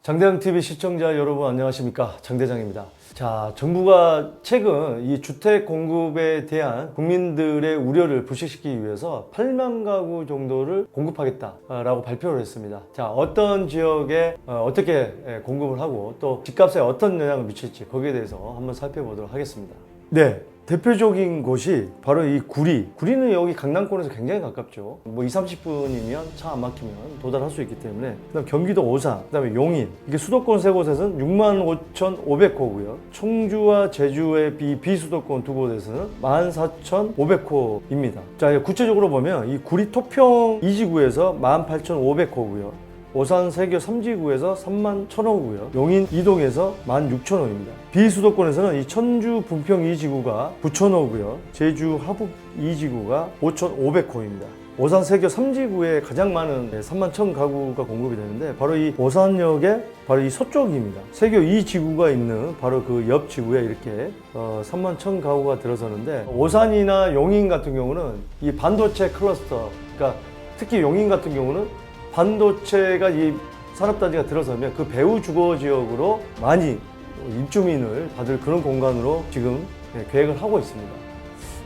장대장TV 시청자 여러분 안녕하십니까, 장대장입니다. 자, 정부가 최근 이 주택 공급에 대한 국민들의 우려를 불식시키기 위해서 8만 가구 정도를 공급하겠다라고 발표를 했습니다. 자, 어떤 지역에 어떻게 공급을 하고 또 집값에 어떤 영향을 미칠지 거기에 대해서 한번 살펴보도록 하겠습니다. 네, 대표적인 곳이 바로 이 구리는 여기 강남권에서 굉장히 가깝죠. 뭐 20-30분이면 차 안 막히면 도달할 수 있기 때문에. 그다음 경기도 오산, 그다음에 용인, 이게 수도권 세 곳에서는 65,500호고요. 청주와 제주의 비수도권 두 곳에서는 14,500호입니다. 자, 구체적으로 보면 이 구리 토평 2지구에서 18,500호고요. 오산 세교 3지구에서 31,000호고요. 용인 이동에서 16,000호입니다. 비수도권에서는 이 천주 분평 2지구가 9,000호고요. 제주 하북 2지구가 5,500호입니다. 오산 세교 3지구에 가장 많은 31,000 가구가 공급이 되는데 바로 이 오산역의 바로 이 서쪽입니다. 세교 2지구가 있는 바로 그 옆 지구에 이렇게 31,000 가구가 들어서는데, 오산이나 용인 같은 경우는 이 반도체 클러스터, 그러니까 특히 용인 같은 경우는 반도체가 이 산업단지가 들어서면 그 배후 주거 지역으로 많이 입주민을 받을 그런 공간으로 지금 계획을 하고 있습니다.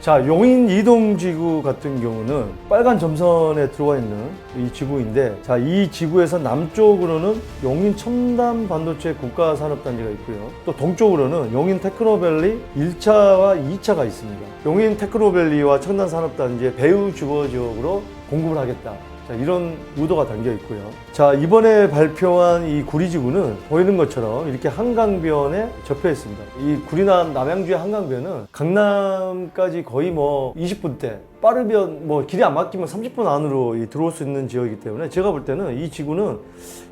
자, 용인 이동지구 같은 경우는 빨간 점선에 들어와 있는 이 지구인데, 자, 이 지구에서 남쪽으로는 용인 첨단 반도체 국가산업단지가 있고요. 또 동쪽으로는 용인 테크노밸리 1차와 2차가 있습니다. 용인 테크노밸리와 첨단산업단지의 배후 주거 지역으로 공급을 하겠다. 자, 이런 의도가 담겨 있고요. 자, 이번에 발표한 이 구리지구는 보이는 것처럼 이렇게 한강변에 접해 있습니다. 이 구리나 남양주의 한강변은 강남까지 거의 뭐 20분대, 빠르면 뭐 길이 안 막히면 30분 안으로 들어올 수 있는 지역이기 때문에 제가 볼 때는 이 지구는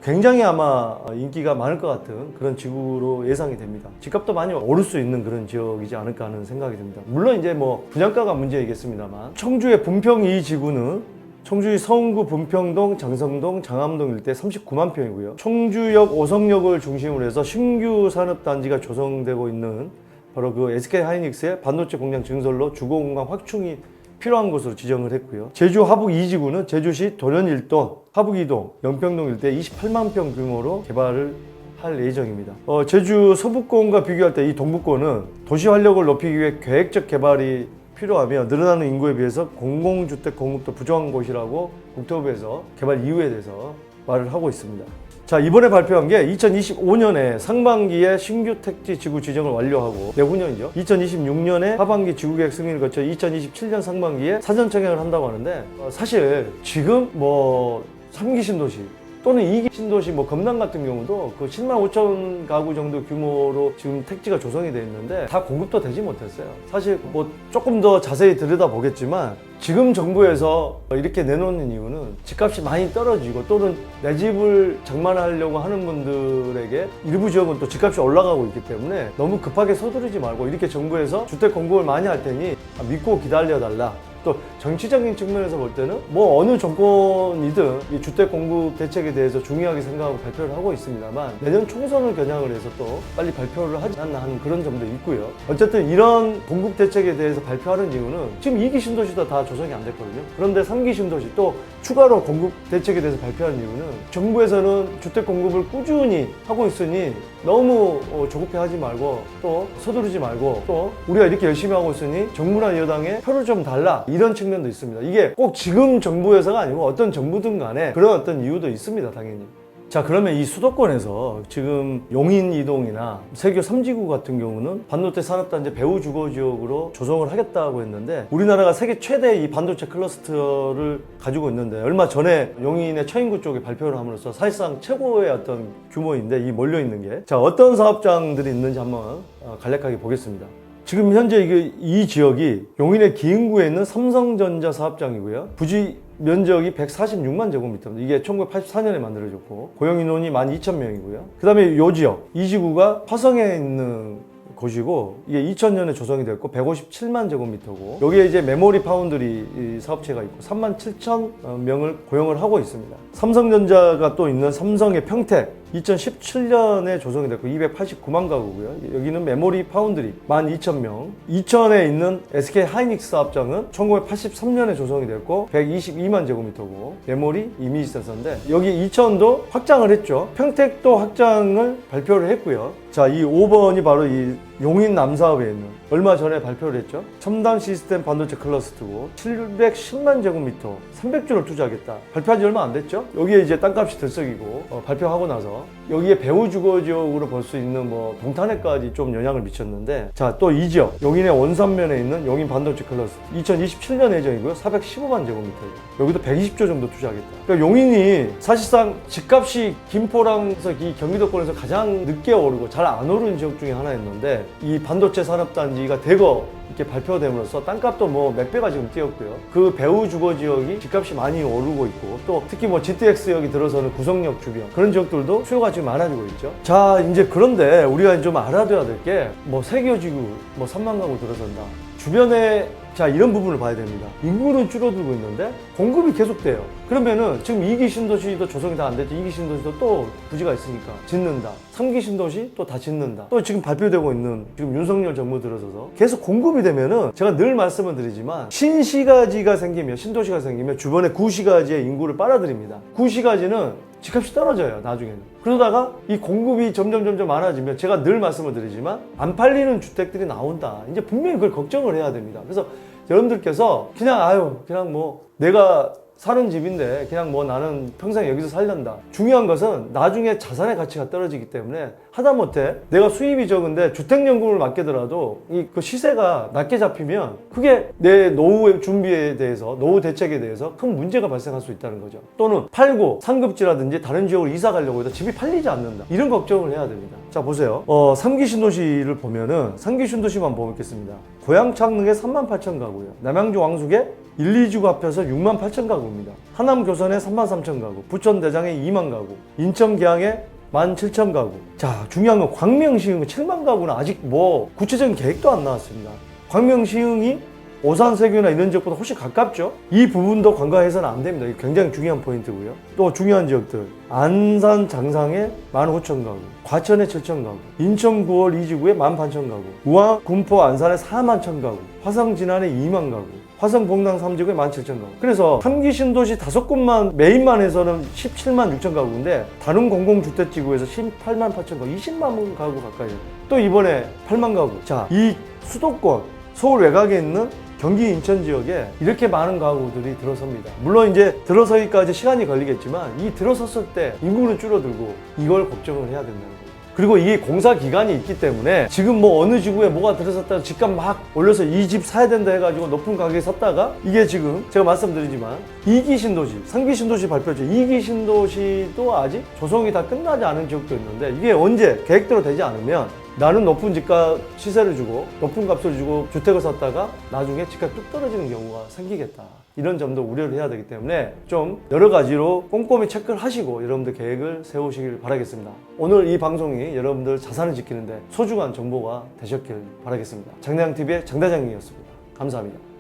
굉장히 아마 인기가 많을 것 같은 그런 지구로 예상이 됩니다. 집값도 많이 오를 수 있는 그런 지역이지 않을까 하는 생각이 듭니다. 물론 이제 뭐 분양가가 문제이겠습니다만, 청주의 분평 이 지구는 청주의 서운구 분평동, 장성동, 장암동 일대 39만 평이고요. 청주역, 오성역을 중심으로 해서 신규 산업단지가 조성되고 있는 바로 그 SK하이닉스의 반도체 공장 증설로 주거공간 확충이 필요한 곳으로 지정을 했고요. 제주 하북 2지구는 제주시 도련 1동, 하북 2동, 연평동 일대 28만 평 규모로 개발을 할 예정입니다. 제주 서북권과 비교할 때 이 동북권은 도시 활력을 높이기 위해 계획적 개발이 필요하며 늘어나는 인구에 비해서 공공주택 공급도 부족한 곳이라고 국토부에서 개발 이유에 대해서 말을 하고 있습니다. 자, 이번에 발표한 게 2025년에 상반기에 신규 택지 지구 지정을 완료하고, 내후년이죠. 2026년에 하반기 지구계획 승인을 거쳐 2027년 상반기에 사전 청약을 한다고 하는데, 사실 지금 뭐 3기 신도시 또는 2기 신도시 뭐 금남 같은 경우도 그 7만 5천 가구 정도 규모로 지금 택지가 조성이 되어 있는데 다 공급도 되지 못했어요. 사실 뭐 조금 더 자세히 들여다보겠지만 지금 정부에서 이렇게 내놓는 이유는 집값이 많이 떨어지고 또는 내 집을 장만하려고 하는 분들에게 일부 지역은 또 집값이 올라가고 있기 때문에 너무 급하게 서두르지 말고 이렇게 정부에서 주택 공급을 많이 할 테니 믿고 기다려달라. 또 정치적인 측면에서 볼 때는 뭐 어느 정권이든 이 주택 공급 대책에 대해서 중요하게 생각하고 발표를 하고 있습니다만, 내년 총선을 겨냥을 해서 또 빨리 발표를 하지 않나 하는 그런 점도 있고요. 어쨌든 이런 공급 대책에 대해서 발표하는 이유는 지금 2기 신도시도 다 조성이 안 됐거든요. 그런데 3기 신도시 또 추가로 공급 대책에 대해서 발표하는 이유는 정부에서는 주택 공급을 꾸준히 하고 있으니 너무 조급해하지 말고 또 서두르지 말고 또 우리가 이렇게 열심히 하고 있으니 정부나 여당에 표를 좀 달라, 이런 측면도 있습니다. 이게 꼭 지금 정부에서가 아니고 어떤 정부든 간에 그런 어떤 이유도 있습니다, 당연히. 자, 그러면 이 수도권에서 지금 용인 이동이나 세교 3지구 같은 경우는 반도체 산업단지 배후 주거 지역으로 조성을 하겠다고 했는데, 우리나라가 세계 최대 이 반도체 클러스터를 가지고 있는데 얼마 전에 용인의 처인구 쪽에 발표를 함으로써 사실상 최고의 어떤 규모인데, 이 몰려 있는 게, 자, 어떤 사업장들이 있는지 한번 간략하게 보겠습니다. 지금 현재 이 지역이 용인의 기흥구에 있는 삼성전자 사업장이고요. 부지 면적이 146만 제곱미터입니다. 이게 1984년에 만들어졌고 고용 인원이 12,000명이고요. 그 다음에 이 지역, 이 지구가 화성에 있는 곳이고 이게 2000년에 조성이 됐고 157만 제곱미터고, 여기에 이제 메모리 파운드리 사업체가 있고 37,000명을 고용을 하고 있습니다. 삼성전자가 또 있는 삼성의 평택, 2017년에 조성이 됐고 289만 가구고요. 여기는 메모리 파운드리 12,000명. 이천에 있는 SK 하이닉스 사업장은 1983년에 조성이 됐고 122만 제곱미터고 메모리 이미지 센서인데 여기 이천도 확장을 했죠. 평택도 확장을 발표를 했고요. 자, 이 5번이 바로 이 용인 남사업에 있는 얼마 전에 발표를 했죠. 첨단 시스템 반도체 클러스터고 710만 제곱미터 300조를 투자하겠다. 발표한 지 얼마 안 됐죠. 여기에 이제 땅값이 들썩이고 발표하고 나서 여기에 배후 주거 지역으로 볼 수 있는 뭐 동탄에까지 좀 영향을 미쳤는데, 자, 또 이 지역 용인의 원산면에 있는 용인 반도체 클러스터 2027년 예정이고요. 415만 제곱미터예요. 여기도 120조 정도 투자하겠다. 그러니까 용인이 사실상 집값이 김포랑 이 경기도권에서 가장 늦게 오르고 잘 안 오르는 지역 중에 하나였는데 이 반도체 산업단지가 대거 이렇게 발표됨으로써 땅값도 뭐 몇 배가 지금 뛰었고요. 그 배후 주거 지역이 집값이 많이 오르고 있고 또 특히 뭐 GTX역이 들어서는 구성역 주변 그런 지역들도 수요가 지금 많아지고 있죠. 자, 이제 그런데 우리가 좀 알아둬야 될 게 뭐 세교지구 뭐 3만 가구 들어선다. 주변에 자, 이런 부분을 봐야 됩니다. 인구는 줄어들고 있는데 공급이 계속돼요. 그러면은 지금 2기 신도시도 조성이 다 안 됐죠. 2기 신도시도 또 부지가 있으니까 짓는다. 3기 신도시 또 다 짓는다. 또 지금 발표되고 있는 지금 윤석열 정부 들어서서 계속 공급이 되면은 제가 늘 말씀을 드리지만 신시가지가 생기면 신도시가 생기면 주변에 구시가지의 인구를 빨아들입니다. 구시가지는 집값이 떨어져요, 나중에는. 그러다가 이 공급이 점점 많아지면 제가 늘 말씀을 드리지만 안 팔리는 주택들이 나온다. 이제 분명히 그걸 걱정을 해야 됩니다. 그래서 여러분들께서 그냥 뭐 내가 사는 집인데 그냥 뭐 나는 평생 여기서 살란다. 중요한 것은 나중에 자산의 가치가 떨어지기 때문에 하다못해 내가 수입이 적은데 주택연금을 맡기더라도 그 시세가 낮게 잡히면 그게 내 노후 준비에 대해서, 노후 대책에 대해서 큰 문제가 발생할 수 있다는 거죠. 또는 팔고 상급지라든지 다른 지역으로 이사 가려고 해도 집이 팔리지 않는다. 이런 걱정을 해야 됩니다. 자, 보세요. 3기 신도시를 보면은 3기 신도시만 보겠습니다. 고양 창릉에 38,000 가구요. 남양주 왕숙에 1, 2주가 합해서 68,000 가구입니다. 하남 교선에 33,000 가구, 부천 대장에 2만 가구, 인천 계양에 17,000 가구. 자, 중요한 건 광명시흥 7만 가구는 아직 뭐 구체적인 계획도 안 나왔습니다. 광명시흥이 오산 세교나 이런 지역보다 훨씬 가깝죠. 이 부분도 간과해서는 안 됩니다. 이게 굉장히 중요한 포인트고요. 또 중요한 지역들 안산 장상에 15,000 가구, 과천에 7,000 가구, 인천 9월 2지구에 18,000 가구, 우화 군포 안산에 41,000 가구, 화성 진안에 2만 가구, 화성 봉당 3지구에 17,000 가구. 그래서 3기 신도시 5곳만 메인만 해서는 17만 6천 가구인데 다른 공공주택지구에서 18만 8천 가구, 20만 가구 가까이. 또 이번에 8만 가구. 자, 이 수도권 서울 외곽에 있는 경기 인천 지역에 이렇게 많은 가구들이 들어섭니다. 물론 이제 들어서기까지 시간이 걸리겠지만 이 들어섰을 때 인구는 줄어들고 이걸 걱정을 해야 된다는 거예요. 그리고 이게 공사 기간이 있기 때문에 지금 뭐 어느 지구에 뭐가 들어섰다가 집값 막 올려서 이 집 사야 된다 해가지고 높은 가격에 샀다가 이게 지금 제가 말씀드리지만 2기 신도시, 3기 신도시 발표했죠. 2기 신도시도 아직 조성이 다 끝나지 않은 지역도 있는데 이게 언제 계획대로 되지 않으면 나는 높은 집값 시세를 주고 높은 값을 주고 주택을 샀다가 나중에 집값이 뚝 떨어지는 경우가 생기겠다. 이런 점도 우려를 해야 되기 때문에 좀 여러 가지로 꼼꼼히 체크를 하시고 여러분들 계획을 세우시길 바라겠습니다. 오늘 이 방송이 여러분들 자산을 지키는데 소중한 정보가 되셨길 바라겠습니다. 장대양TV의 장대장이었습니다. 감사합니다.